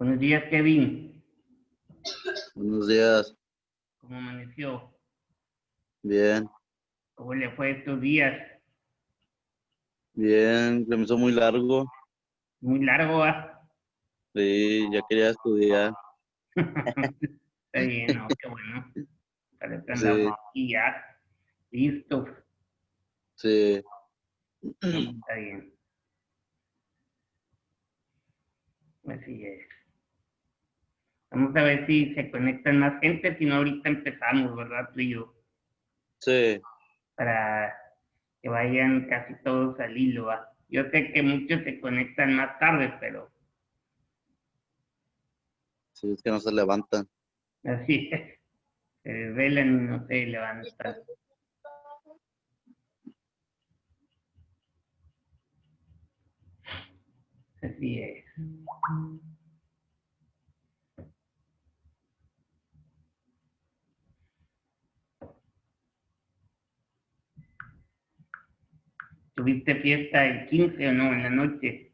Buenos días, Kevin. Buenos días. ¿Cómo amaneció? Bien, ¿Cómo le fue estos días? bien, se me hizo muy largo. Muy largo, ¿ah? Sí, ya quería estudiar. Está bien, ¿no? Qué bueno. Para que andamos Sí, aquí ya. Listos. sí. No, está bien. Así es. Vamos a ver si se conectan más gente, si no ahorita empezamos, ¿verdad? Tú y yo. Sí, Para que vayan casi todos al hilo, ¿ah? Yo sé que muchos se conectan más tarde, pero sí, es que no se levantan. así es. Se desvelan y no se levantan. Así es. ¿Tuviste fiesta el 15 o no en la noche?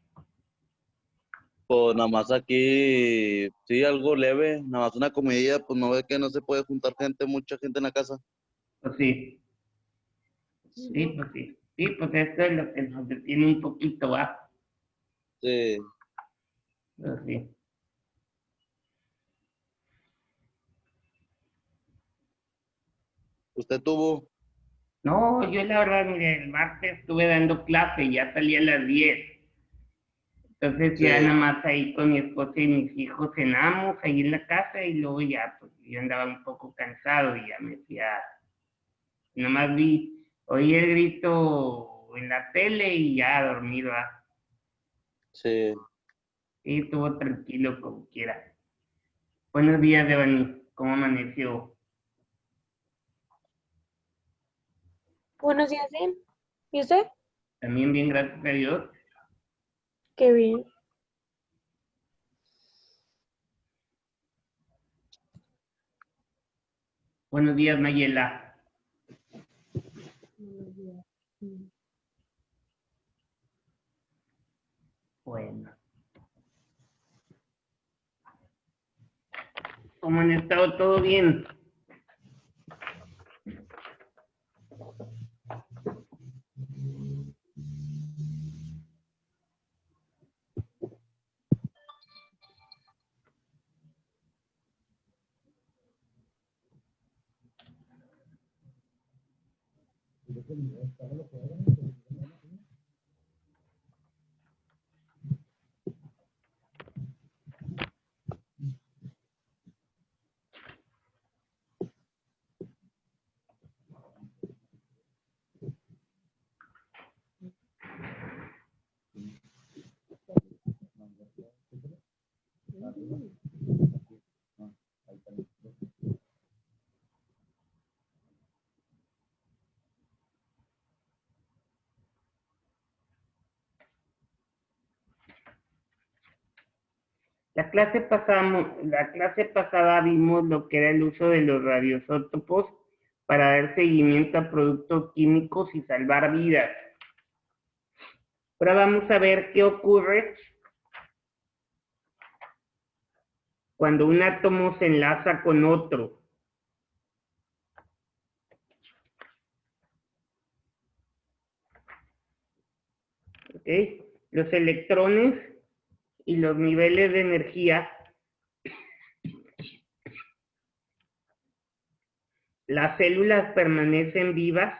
Pues nada más aquí, sí, algo leve, nada más una comidilla, pues no ve que no se puede juntar gente, mucha gente en la casa. Pues sí, sí, pues sí. Sí, pues esto es lo que nos detiene un poquito, ¿va? Sí, Pues sí. ¿usted tuvo? No, yo la verdad, mire, el martes estuve dando clase y ya salí a las 10. Entonces ya Sí, nada más ahí con mi esposa y mis hijos cenamos ahí en la casa y luego ya, pues yo andaba un poco cansado y ya me decía, nada más oí el grito en la tele y ya dormido, ¿va? sí. Y estuvo tranquilo como quiera. Buenos días, Devani. ¿Cómo amaneció? Buenos días, ¿sí? ¿Y usted? También bien, gracias a Dios. Qué bien. Buenos días, Mayela. Buenos días. Bueno. ¿Cómo han estado? ¿Todo bien? La clase pasada vimos lo que era el uso de los radioisótopos para dar seguimiento a productos químicos y salvar vidas. Ahora vamos a ver qué ocurre cuando un átomo se enlaza con otro. ¿Ok? Los electrones y los niveles de energía, las células permanecen vivas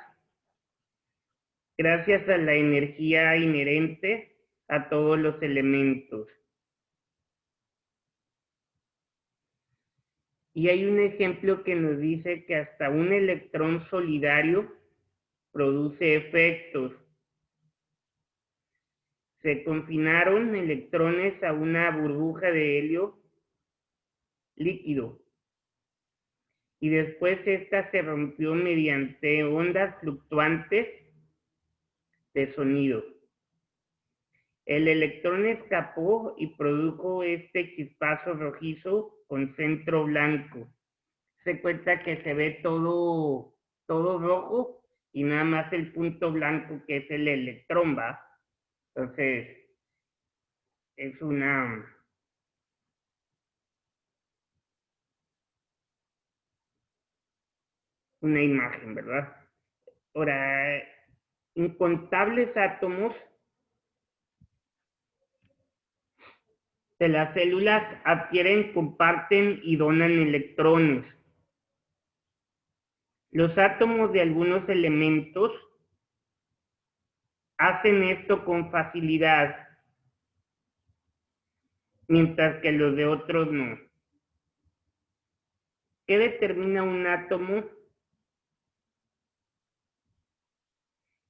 gracias a la energía inherente a todos los elementos. Y hay un ejemplo que nos dice que hasta un electrón solidario produce efectos. Se confinaron electrones a una burbuja de helio líquido y después esta se rompió mediante ondas fluctuantes de sonido. El electrón escapó y produjo este chispazo rojizo con centro blanco. Se cuenta que se ve todo rojo y nada más el punto blanco que es el electrón, ¿va? Entonces, es una imagen, ¿verdad? Ahora, incontables átomos de las células adquieren, comparten y donan electrones. Los átomos de algunos elementos hacen esto con facilidad, mientras que los de otros no. ¿Qué determina un átomo?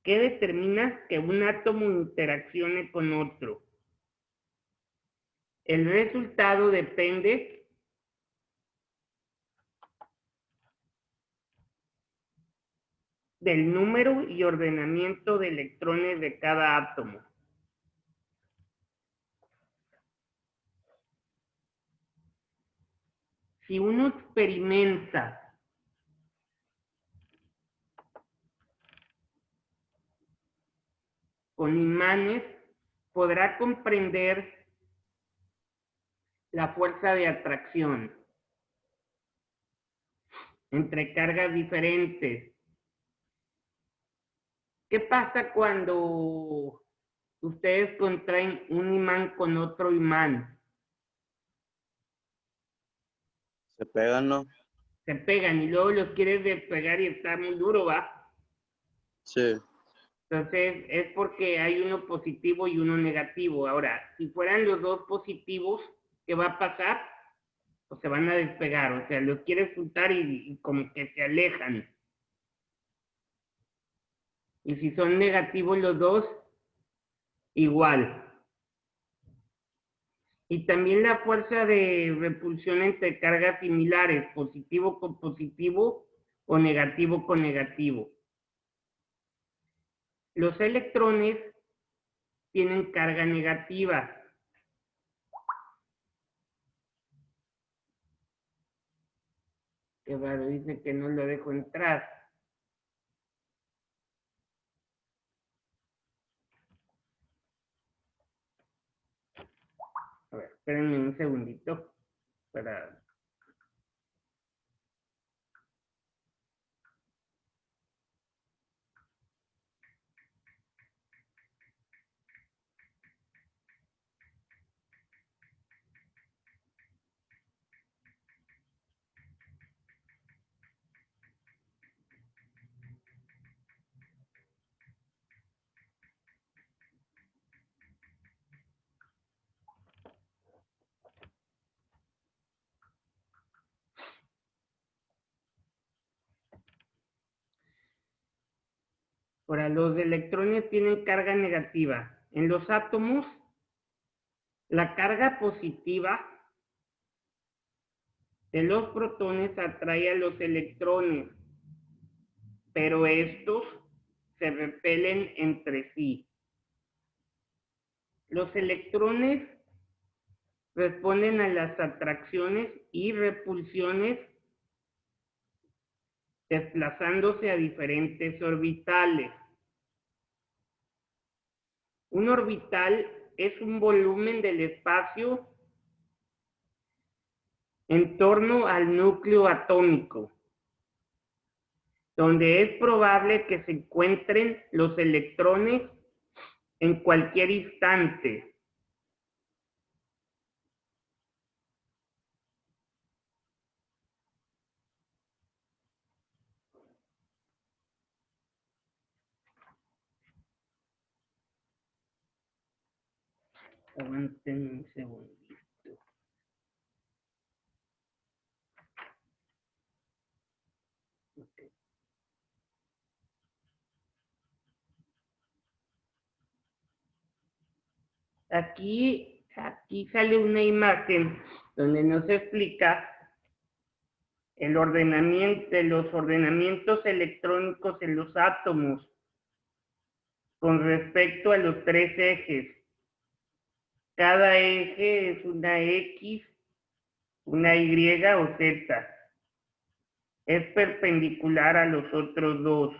¿Qué determina que un átomo interaccione con otro? El resultado depende del número y ordenamiento de electrones de cada átomo. Si uno experimenta con imanes, podrá comprender la fuerza de atracción entre cargas diferentes. ¿Qué pasa cuando ustedes contraen un imán con otro imán? Se pegan, ¿no? Se pegan y luego los quieres despegar y está muy duro, ¿va? Sí. Entonces es porque hay uno positivo y uno negativo. Ahora, si fueran los dos positivos, ¿qué va a pasar? Pues se van a despegar, o sea, los quieres juntar y como que se alejan. Y si son negativos los dos, igual. Y también la fuerza de repulsión entre cargas similares, positivo con positivo o negativo con negativo. Los electrones tienen carga negativa. Qué raro, dice que no lo dejo entrar. A ver, espérenme un segundito para... Ahora, los electrones tienen carga negativa. En los átomos, la carga positiva de los protones atrae a los electrones, pero estos se repelen entre sí. Los electrones responden a las atracciones y repulsiones desplazándose a diferentes orbitales. Un orbital es un volumen del espacio en torno al núcleo atómico, donde es probable que se encuentren los electrones en cualquier instante. Aguanten un segundito. Okay. Aquí sale una imagen donde nos explica el ordenamiento, los ordenamientos electrónicos en los átomos con respecto a los tres ejes. Cada eje es una X, una Y o Z. Es perpendicular a los otros dos.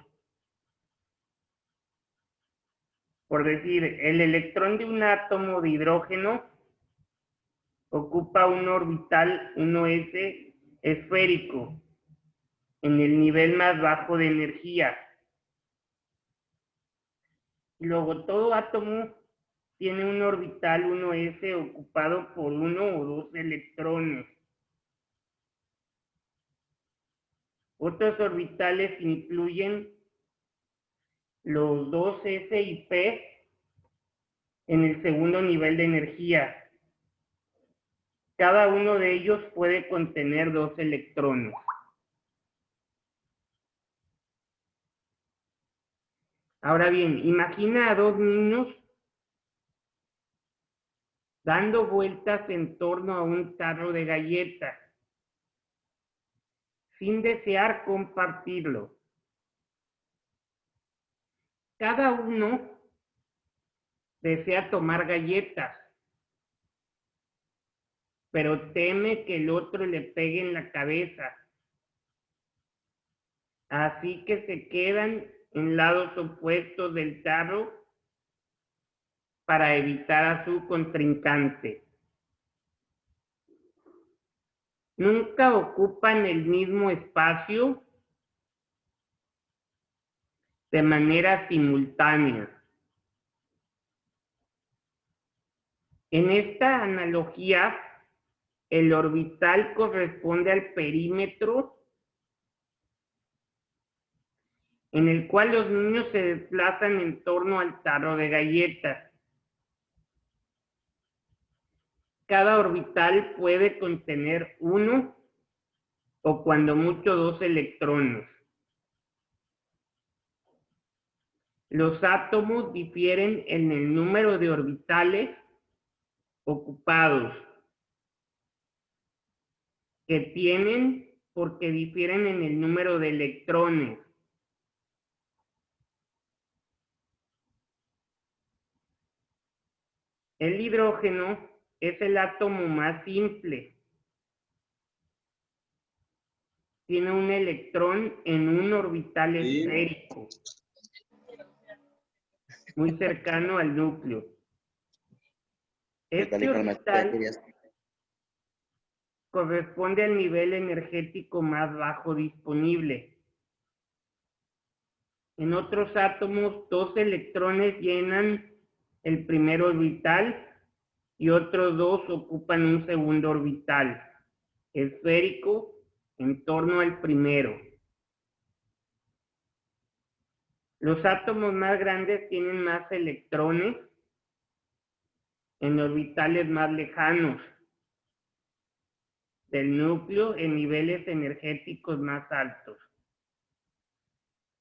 Por decir, el electrón de un átomo de hidrógeno ocupa un orbital 1s esférico en el nivel más bajo de energía. Y luego todo átomo tiene un orbital 1s ocupado por 1 o 2 electrones. Otros orbitales incluyen los 2s y p en el segundo nivel de energía. Cada uno de ellos puede contener 2 electrones. Ahora bien, imagina a 2 niños dando vueltas en torno a un tarro de galletas, sin desear compartirlo. Cada uno desea tomar galletas, pero teme que el otro le pegue en la cabeza. Así que se quedan en lados opuestos del tarro para evitar a su contrincante. Nunca ocupan el mismo espacio de manera simultánea. En esta analogía, el orbital corresponde al perímetro en el cual los niños se desplazan en torno al tarro de galletas. Cada orbital puede contener 1 o cuando mucho 2 electrones. Los átomos difieren en el número de orbitales ocupados que tienen porque difieren en el número de electrones. El hidrógeno es el átomo más simple. Tiene un electrón en un orbital esférico, muy cercano al núcleo. Este orbital corresponde al nivel energético más bajo disponible. En otros átomos, 2 electrones llenan el primer orbital y otros 2 ocupan un segundo orbital esférico en torno al primero. Los átomos más grandes tienen más electrones en orbitales más lejanos del núcleo en niveles energéticos más altos.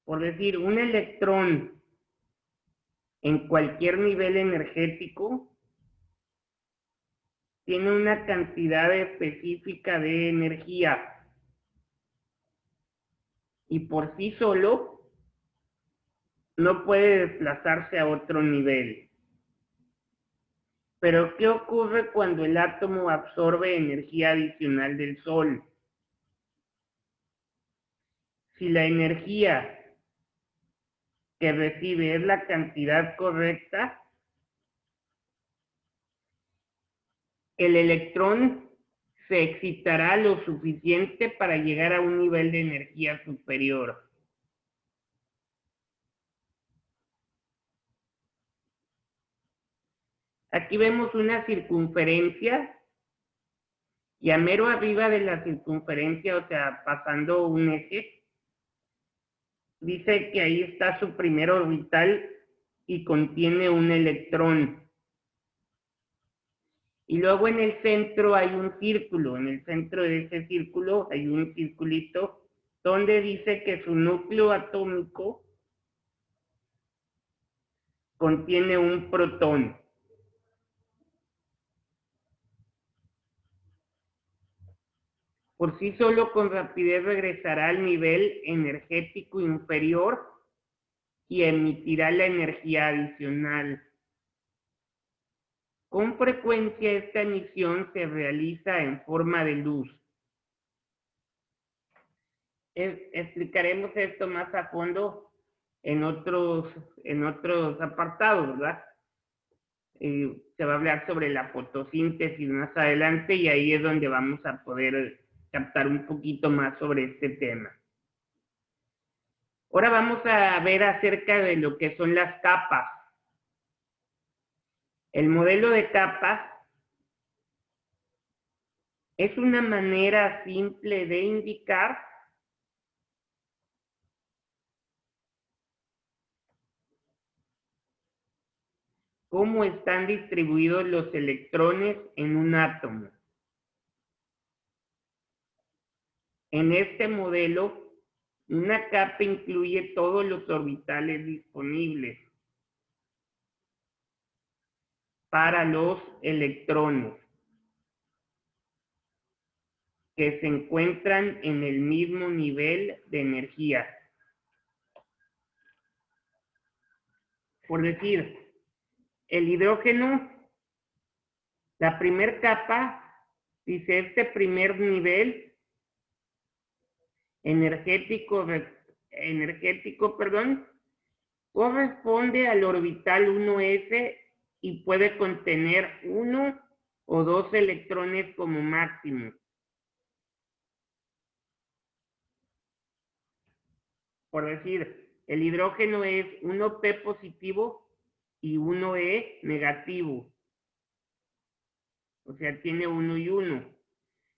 Por decir, un electrón en cualquier nivel energético tiene una cantidad específica de energía y por sí solo no puede desplazarse a otro nivel. Pero ¿qué ocurre cuando el átomo absorbe energía adicional del Sol? Si la energía que recibe es la cantidad correcta, el electrón se excitará lo suficiente para llegar a un nivel de energía superior. Aquí vemos una circunferencia y a mero arriba de la circunferencia, o sea, pasando un eje, dice que ahí está su primer orbital y contiene un electrón. Y luego en el centro hay un círculo, en el centro de ese círculo hay un circulito donde dice que su núcleo atómico contiene un protón. Por sí solo con rapidez regresará al nivel energético inferior y emitirá la energía adicional. Con frecuencia esta emisión se realiza en forma de luz. Explicaremos esto más a fondo en otros apartados, ¿verdad? Se va a hablar sobre la fotosíntesis más adelante y ahí es donde vamos a poder captar un poquito más sobre este tema. Ahora vamos a ver acerca de lo que son las capas. El modelo de capas es una manera simple de indicar cómo están distribuidos los electrones en un átomo. En este modelo, una capa incluye todos los orbitales disponibles para los electrones que se encuentran en el mismo nivel de energía. Por decir, el hidrógeno, la primera capa, dice este primer nivel energético, corresponde al orbital 1s y puede contener 1 o 2 electrones como máximo. Por decir, el hidrógeno es 1p positivo y 1e negativo. O sea, tiene 1 y 1.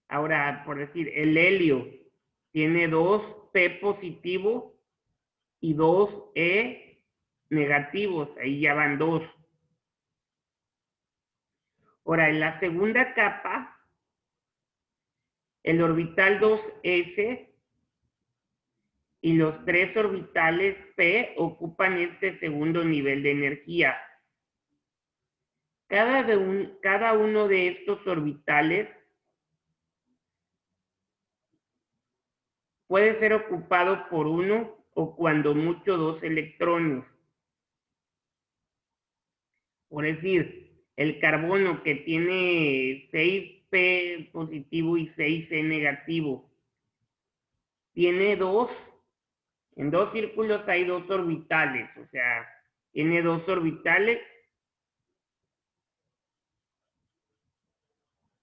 Ahora, por decir, el helio tiene 2p positivo y 2e negativos. Ahí ya van 2. Ahora, en la segunda capa, el orbital 2s y los 3 orbitales p ocupan este segundo nivel de energía. Cada uno de estos orbitales puede ser ocupado por uno o cuando mucho 2 electrones. Por decir, el carbono que tiene 6p positivo y 6e negativo, tiene 2, en 2 círculos hay 2 orbitales, o sea, tiene 2 orbitales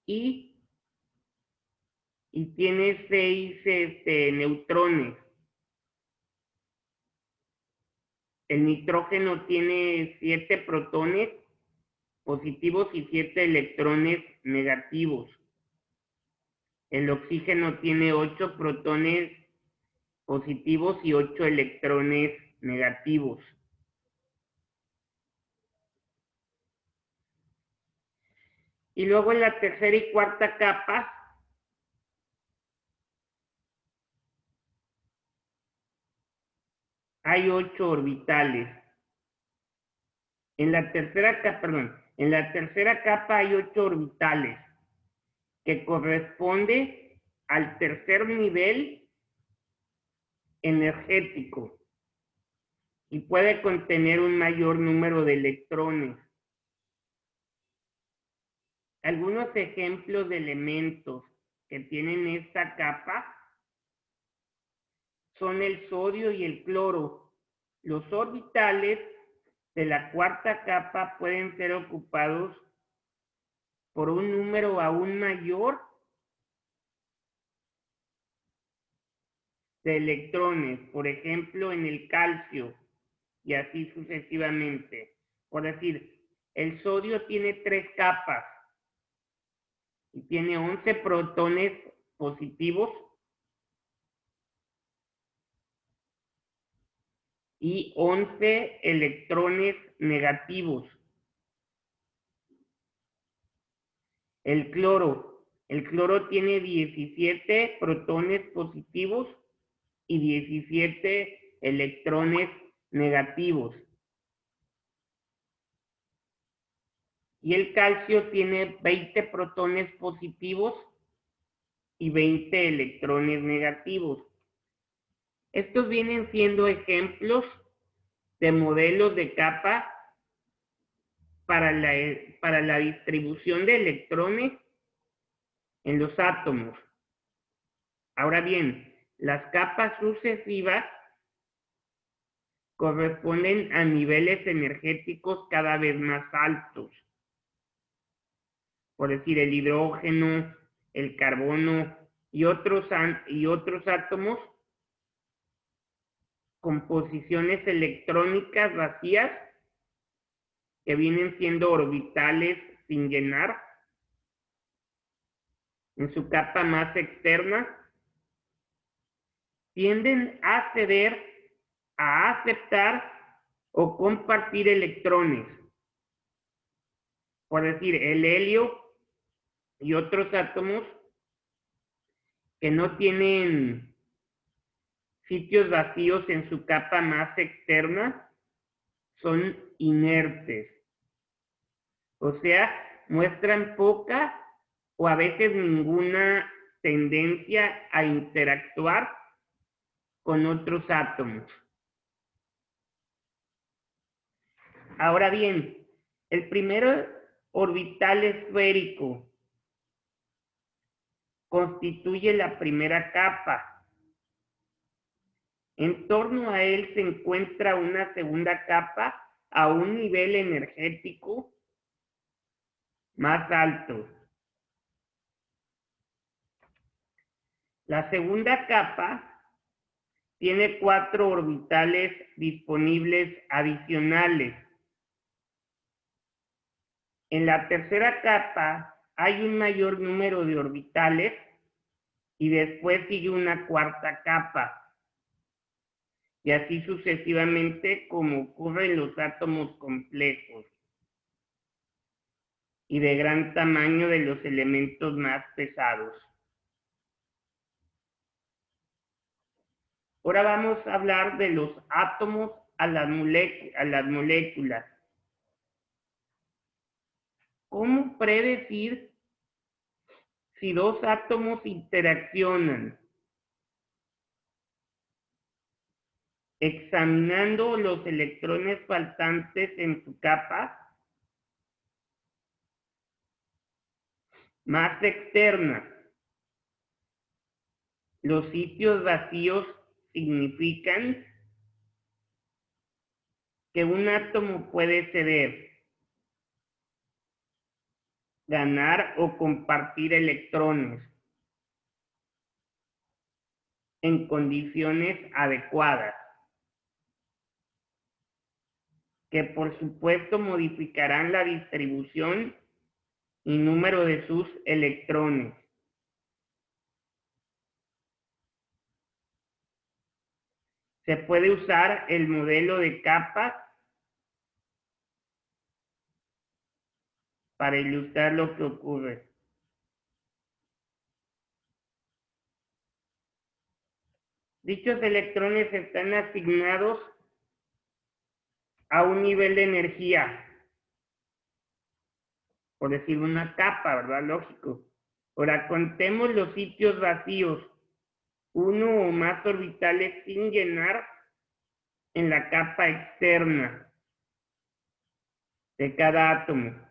y tiene 6 neutrones. El nitrógeno tiene 7 protones positivos y 7 electrones negativos. El oxígeno tiene 8 protones positivos y 8 electrones negativos. Y luego en la tercera y cuarta capa hay 8 orbitales. En la tercera capa hay 8 orbitales, que corresponde al tercer nivel energético y puede contener un mayor número de electrones. Algunos ejemplos de elementos que tienen esta capa son el sodio y el cloro. Los orbitales de la cuarta capa pueden ser ocupados por un número aún mayor de electrones, por ejemplo en el calcio, y así sucesivamente. Por decir, el sodio tiene 3 capas y tiene 11 protones positivos y 11 electrones negativos. El cloro tiene 17 protones positivos y 17 electrones negativos. Y el calcio tiene 20 protones positivos y 20 electrones negativos. Estos vienen siendo ejemplos de modelos de capa para la distribución de electrones en los átomos. Ahora bien, las capas sucesivas corresponden a niveles energéticos cada vez más altos. Por decir, el hidrógeno, el carbono y otros átomos composiciones electrónicas vacías que vienen siendo orbitales sin llenar en su capa más externa, tienden a ceder, a aceptar o compartir electrones. Por decir, el helio y otros átomos que no tienen sitios vacíos en su capa más externa son inertes. O sea, muestran poca o a veces ninguna tendencia a interactuar con otros átomos. Ahora bien, el primer orbital esférico constituye la primera capa. En torno a él se encuentra una segunda capa a un nivel energético más alto. La segunda capa tiene 4 orbitales disponibles adicionales. En la tercera capa hay un mayor número de orbitales y después sigue una cuarta capa. Y así sucesivamente como ocurre en los átomos complejos y de gran tamaño de los elementos más pesados. Ahora vamos a hablar de los átomos a las moléculas. ¿Cómo predecir si dos átomos interaccionan? Examinando los electrones faltantes en su capa más externa. Los sitios vacíos significan que un átomo puede ceder, ganar o compartir electrones en condiciones adecuadas, que por supuesto modificarán la distribución y número de sus electrones. Se puede usar el modelo de capas para ilustrar lo que ocurre. Dichos electrones están asignados a un nivel de energía, por decir una capa, ¿verdad? Lógico. Ahora contemos los sitios vacíos, uno o más orbitales sin llenar en la capa externa de cada átomo.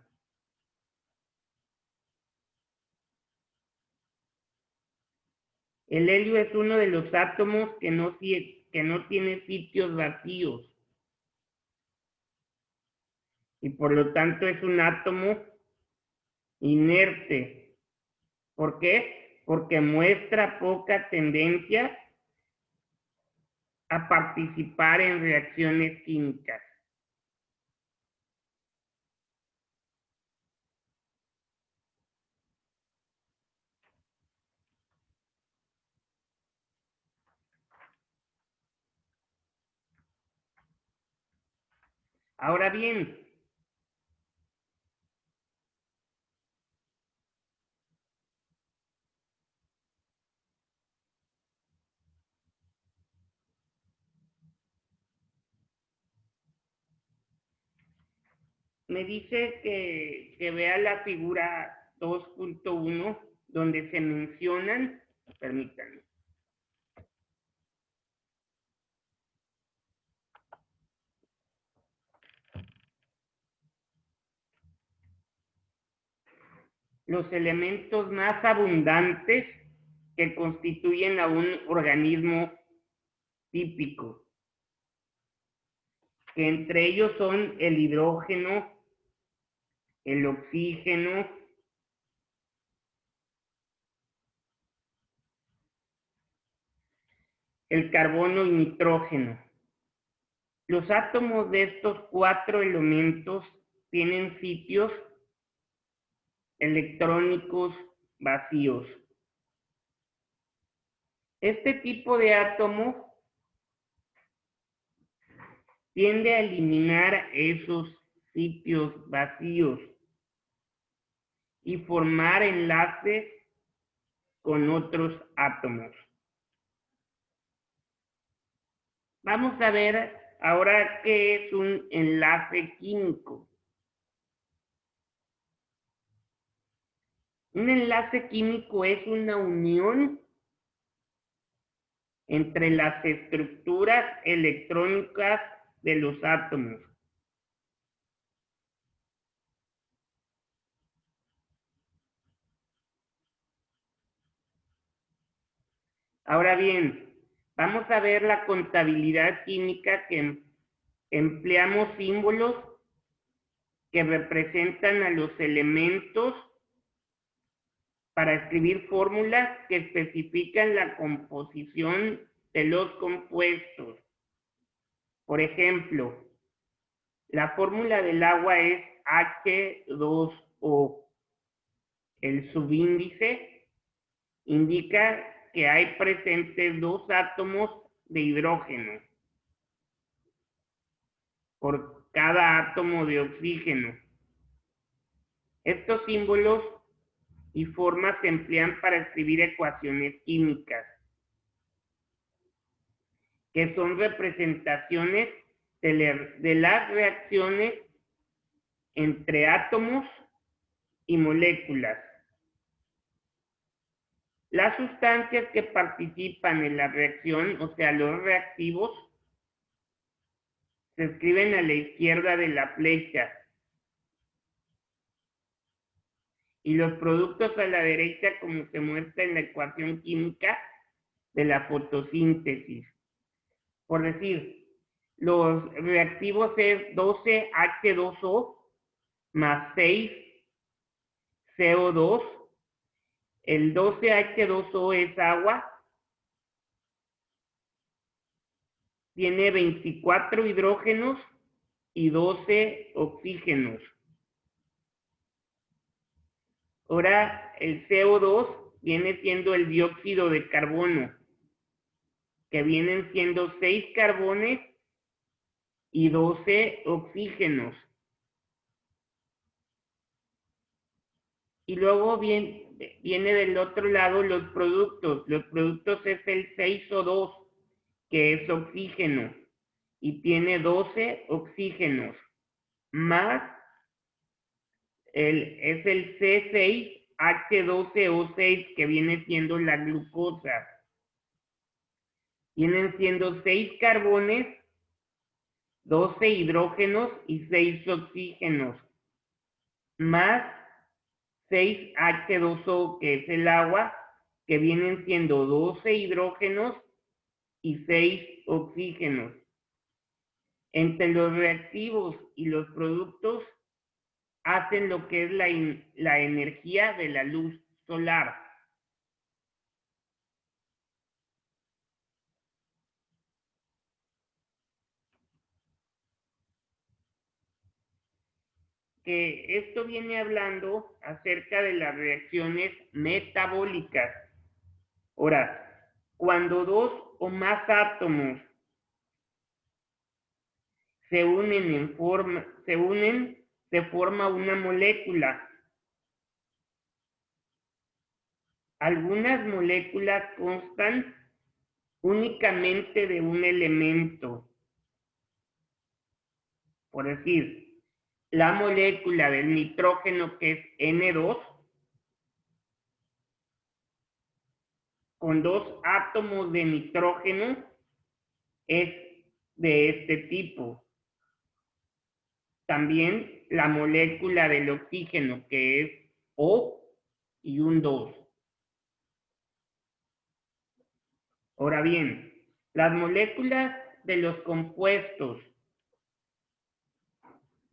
El helio es uno de los átomos que no tiene sitios vacíos y por lo tanto es un átomo inerte. ¿Por qué? Porque muestra poca tendencia a participar en reacciones químicas. Ahora bien, me dice que vea la figura 2.1 donde se mencionan, permítanme, los elementos más abundantes que constituyen a un organismo típico, que entre ellos son el hidrógeno, el oxígeno, el carbono y nitrógeno. Los átomos de estos 4 elementos tienen sitios electrónicos vacíos. Este tipo de átomo tiende a eliminar esos sitios vacíos y formar enlaces con otros átomos. Vamos a ver ahora qué es un enlace químico. Un enlace químico es una unión entre las estructuras electrónicas de los átomos. Ahora bien, vamos a ver la contabilidad química que empleamos símbolos que representan a los elementos para escribir fórmulas que especifican la composición de los compuestos. Por ejemplo, la fórmula del agua es H2O. El subíndice indica que hay presentes 2 átomos de hidrógeno por cada átomo de oxígeno. Estos símbolos y formas se emplean para escribir ecuaciones químicas, que son representaciones de las reacciones entre átomos y moléculas. Las sustancias que participan en la reacción, o sea, los reactivos, se escriben a la izquierda de la flecha. Y los productos a la derecha, como se muestra en la ecuación química de la fotosíntesis. Por decir, los reactivos es 12H2O más 6CO2. El 12H2O es agua. Tiene 24 hidrógenos y 12 oxígenos. Ahora el CO2 viene siendo el dióxido de carbono, que vienen siendo 6 carbones y 12 oxígenos. Y luego viene del otro lado los productos. Los productos es el 6O2, que es oxígeno, y tiene 12 oxígenos, más es el C6H12O6, que viene siendo la glucosa. Vienen siendo 6 carbones, 12 hidrógenos y 6 oxígenos, más 6H2O, que es el agua, que vienen siendo 12 hidrógenos y 6 oxígenos. Entre los reactivos y los productos hacen lo que es la energía de la luz solar. Que esto viene hablando acerca de las reacciones metabólicas. Ahora, cuando 2 o más átomos se forma una molécula. Algunas moléculas constan únicamente de un elemento. Por decir, la molécula del nitrógeno, que es N2, con 2 átomos de nitrógeno, es de este tipo. También la molécula del oxígeno, que es O y un 2. Ahora bien, las moléculas de los compuestos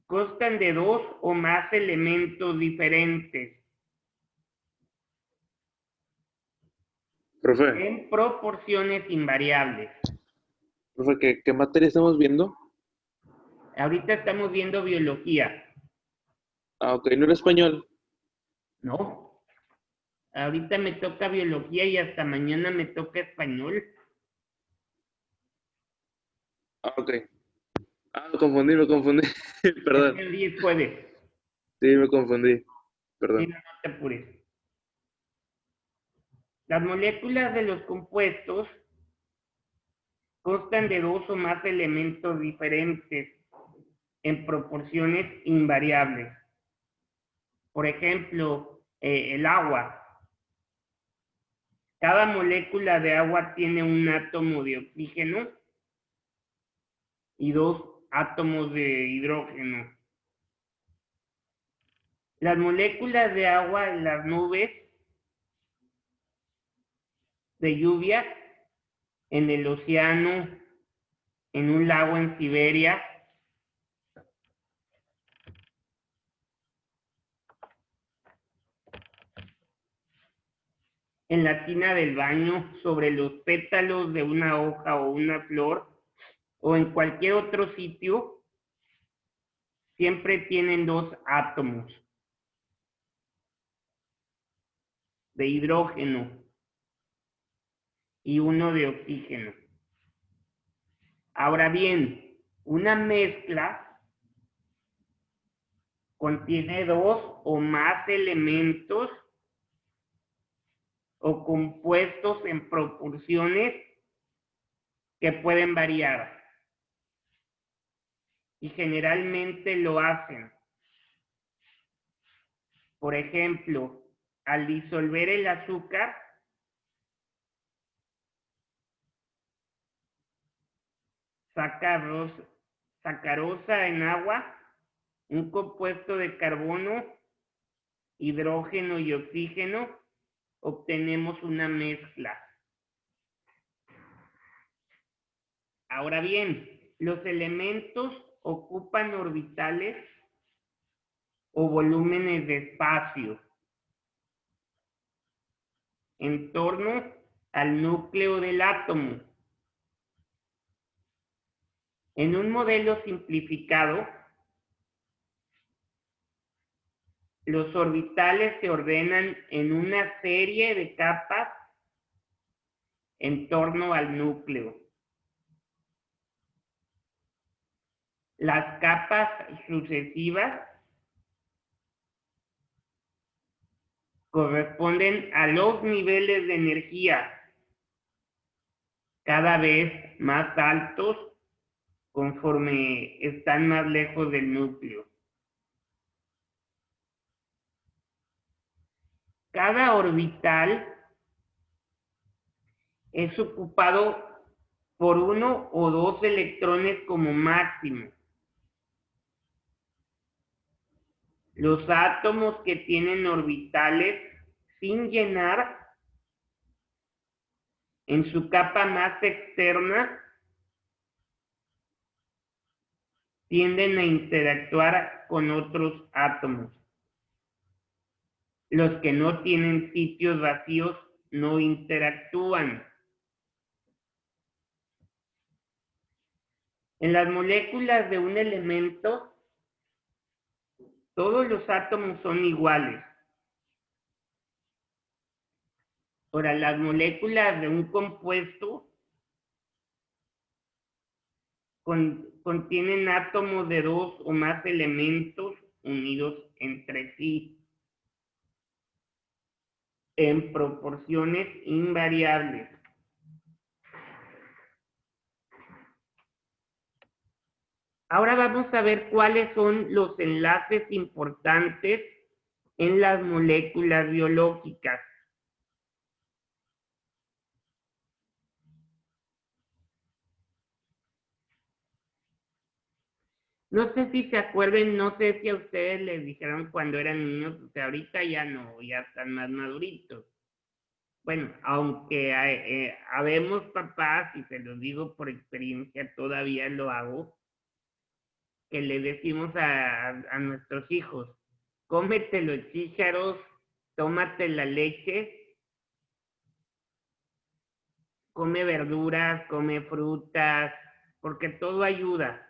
constan de 2 o más elementos diferentes. Profe, En proporciones invariables. ¿qué materia estamos viendo? Ahorita estamos viendo biología, Ah, ok, no era español. ¿no? Ahorita me toca biología y hasta mañana me toca español. Ah, ok. Ah, me confundí. Perdón. Hoy es jueves. Sí, me confundí. Sí, Perdón. no te apures. Las moléculas de los compuestos constan de dos o más elementos diferentes en proporciones invariables. Por ejemplo, el agua. Cada molécula de agua tiene un átomo de oxígeno y dos átomos de hidrógeno. Las moléculas de agua en las nubes de lluvia, en el océano, en un lago en Siberia, en la tina del baño, sobre los pétalos de una hoja o una flor, o en cualquier otro sitio, siempre tienen dos átomos de hidrógeno y uno de oxígeno. Ahora bien, una mezcla contiene dos o más elementos o compuestos en proporciones que pueden variar y generalmente lo hacen. Por ejemplo, al disolver el azúcar, sacarosa en agua, un compuesto de carbono, hidrógeno y oxígeno, obtenemos una mezcla. Ahora bien, los elementos ocupan orbitales o volúmenes de espacio en torno al núcleo del átomo. En un modelo simplificado, los orbitales se ordenan en una serie de capas en torno al núcleo. Las capas sucesivas corresponden a los niveles de energía cada vez más altos conforme están más lejos del núcleo. Cada orbital es ocupado por uno o dos electrones como máximo. Los átomos que tienen orbitales sin llenar en su capa más externa tienden a interactuar con otros átomos. Los que no tienen sitios vacíos no interactúan. En las moléculas de un elemento, todos los átomos son iguales. Ahora, las moléculas de un compuesto contienen átomos de dos o más elementos unidos entre sí en proporciones invariables. Ahora vamos a ver cuáles son los enlaces importantes en las moléculas biológicas. No sé si se acuerden, no sé si a ustedes les dijeron cuando eran niños, o sea, ahorita ya no, ya están más maduritos. Bueno, aunque habemos papás, y se los digo por experiencia, todavía lo hago, que le decimos a nuestros hijos, cómete los chícharos, tómate la leche, come verduras, come frutas, porque todo ayuda.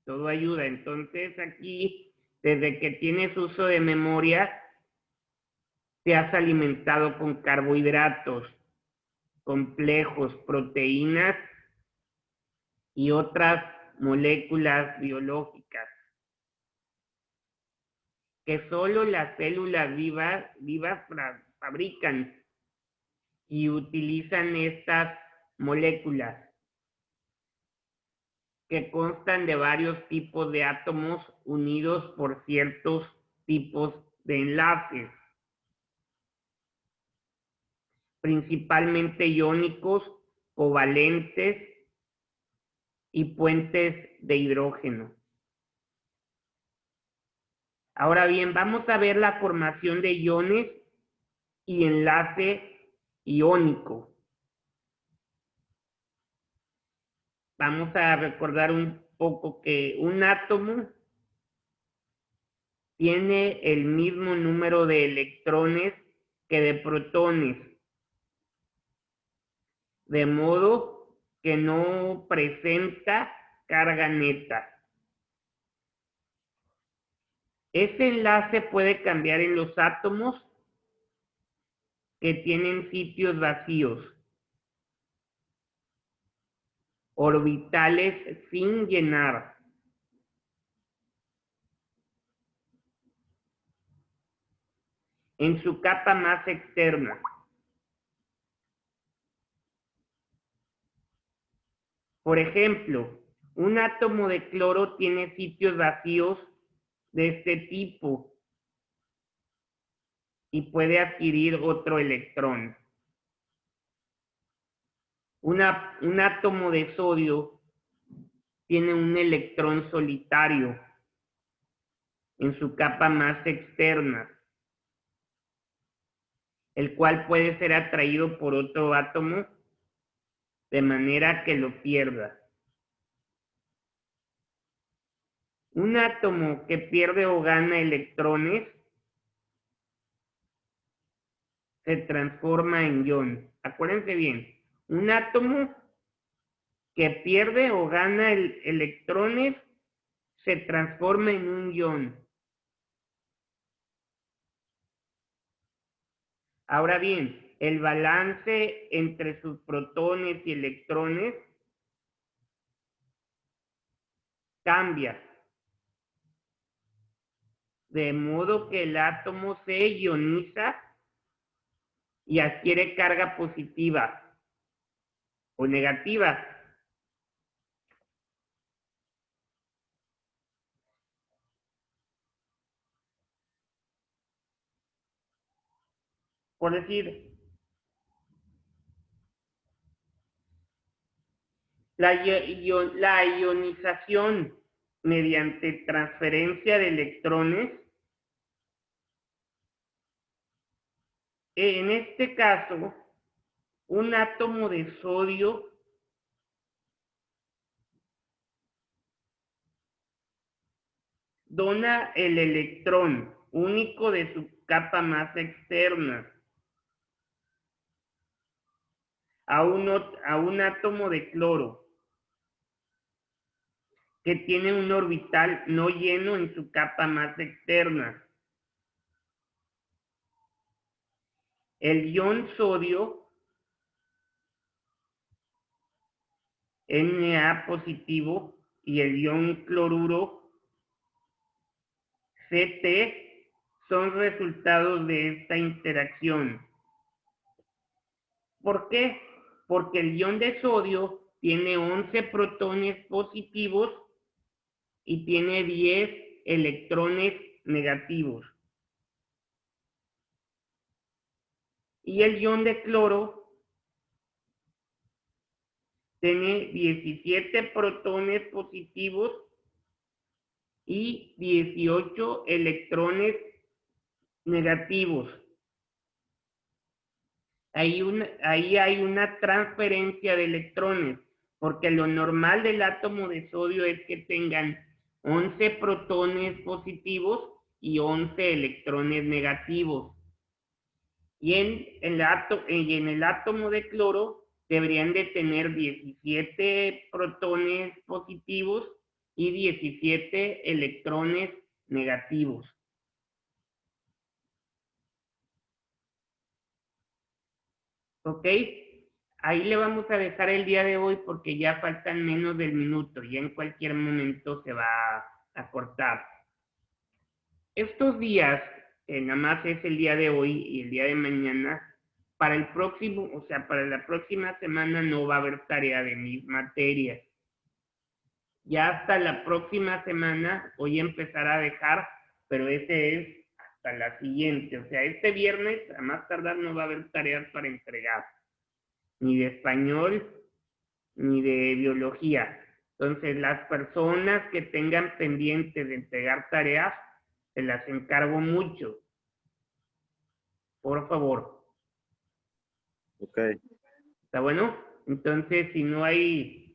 Todo ayuda. Entonces aquí, desde que tienes uso de memoria, te has alimentado con carbohidratos complejos, proteínas y otras moléculas biológicas que solo las células vivas fabrican y utilizan estas moléculas que constan de varios tipos de átomos unidos por ciertos tipos de enlaces, principalmente iónicos, covalentes y puentes de hidrógeno. Ahora bien, vamos a ver la formación de iones y enlace iónico. Vamos a recordar un poco que un átomo tiene el mismo número de electrones que de protones, de modo que no presenta carga neta. Ese enlace puede cambiar en los átomos que tienen sitios vacíos, orbitales sin llenar. En su capa más externa. Por ejemplo, un átomo de cloro tiene sitios vacíos de este tipo y puede adquirir otro electrón. Un átomo de sodio tiene un electrón solitario en su capa más externa, el cual puede ser atraído por otro átomo de manera que lo pierda. Un átomo que pierde o gana electrones se transforma en ion. Acuérdense bien, un átomo que pierde o gana electrones se transforma en un ion. Ahora bien, el balance entre sus protones y electrones cambia, de modo que el átomo se ioniza y adquiere carga positiva o negativa. Por decir, la ionización mediante transferencia de electrones, en este caso, un átomo de sodio dona el electrón único de su capa más externa a un átomo de cloro que tiene un orbital no lleno en su capa más externa. El ion sodio, Na positivo, y el ion cloruro, Ct, son resultados de esta interacción. ¿Por qué? Porque el ion de sodio tiene 11 protones positivos y tiene 10 electrones negativos. Y el ion de cloro tiene 17 protones positivos y 18 electrones negativos. Ahí hay una transferencia de electrones, porque lo normal del átomo de sodio es que tengan 11 protones positivos y 11 electrones negativos. Y en el átomo de cloro deberían de tener 17 protones positivos y 17 electrones negativos. ¿Ok? Ahí le vamos a dejar el día de hoy porque ya faltan menos del minuto. Ya en cualquier momento se va a cortar. Estos días, nada más es el día de hoy y el día de mañana, para el próximo, o sea, para la próxima semana no va a haber tarea de mis materias. Ya hasta la próxima semana voy a empezar a dejar, pero ese es hasta la siguiente. O sea, este viernes, a más tardar, no va a haber tareas para entregar. Ni de español, ni de biología. Entonces, las personas que tengan pendientes de entregar tareas, se las encargo mucho. Por favor. Ok. ¿Está bueno? Entonces, si no hay